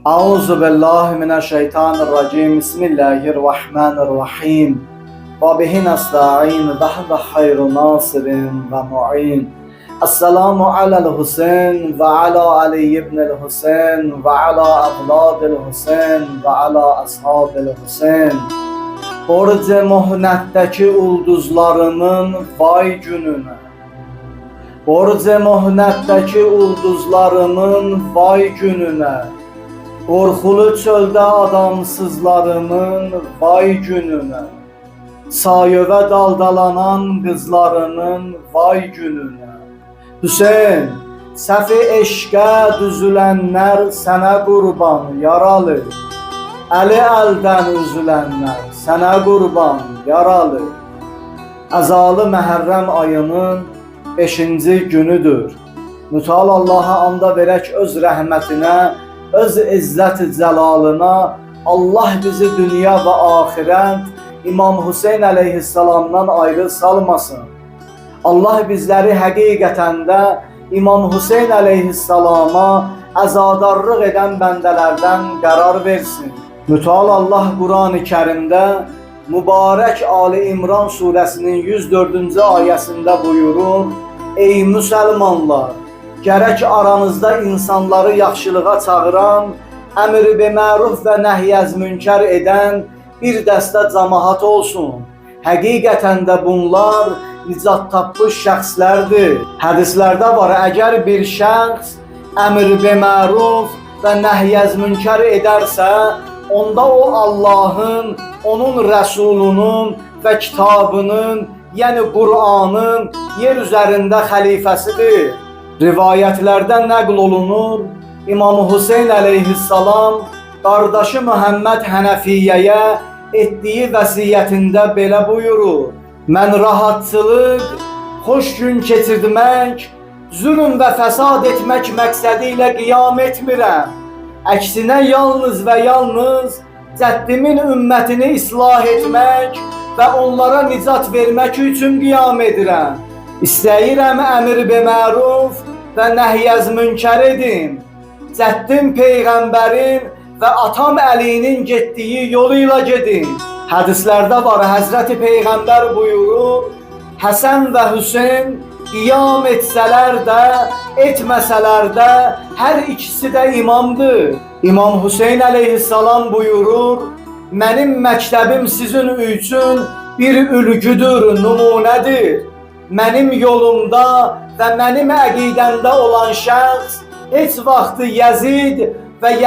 Euzu billahi mineşşeytanirracim. Bismillahirrahmanirrahim. Ve bihi nesta'in ve huve hayrun nasirin ve mu'in. Esselamu alel Hüseyin ve ala Ali ibn'l Hüseyin ve ala evladil Hüseyin ve ala ashabil Hüseyin. Borc-ı muhnetdeki ulduzlarımın vay gününe. Borc-ı muhnetdeki ulduzlarımın vay gününe. Qorxulu çöldə adamsızlarımın vay gününe. Sayöve daldalanan qızlarımın vay gününe. Hüseyin, səfi eşqə düzülənlər sənə qurban yaralı. Əli əldən üzülənlər sənə qurban yaralı. Əzalı Məhərrəm ayının 5-ci günüdür. Müteal Allah'a anda verək öz rəhmətinə, öz izzət cəlalına. Allah bizi dünya və axirət İmam Hüseyin əleyhissalamdan ayrı salmasın. Allah bizləri həqiqətən də İmam Hüseyin əleyhissalama əzadarlıq edən bəndələrdən qərar versin. Müteal Allah Quran-ı Kərimdə mübarək Ali İmran surəsinin 104-cü ayəsində buyurur: Ey müsəlmanlar! Gərək aranızda insanları yaxşılığa çağıran, əmr bi məruf və nəhyəz münkər edən bir dəstə cəmaət olsun. Həqiqətən də bunlar nicat tapmış şəxslərdir. Hədislərdə var, əgər bir şəxs əmr bi məruf və nəhyəz münkər edərsə, onda o Allahın, onun Rəsulunun və kitabının, yəni Qur'anın yer üzərində xəlifəsidir. Rivayətlərdə nəql olunur, İmam Hüseyin əleyhissalam qardaşı Muhammed Hənəfiyyəyə etdiyi vəsiyyətində belə buyurur: Mən rahatçılıq, xoş gün keçirmək, zülm və fəsad etmək məqsədi ilə qiyam etmirəm. Əksinə yalnız və yalnız cəddimin ümmətini islah etmək və onlara nicat vermək üçün qiyam edirəm. İstəyirəm əmr bi məruf və nəhyəz münkər edim. Cəddim Peyğəmbərin və atam Əlinin getdiyi yolu ilə gedin. Hədislərdə var, Həzrəti Peyğəmbər buyurur: Həsən və Hüseyin qiyam etsələr də, etməsələr də, hər ikisi də imamdır. İmam Hüseyin əleyhissalam buyurur: Mənim məktəbim sizin üçün bir ülgüdür, nümunədir. Mənim yolumda və mənim əqidəmdə olan şəxs heç vaxt Yəzid və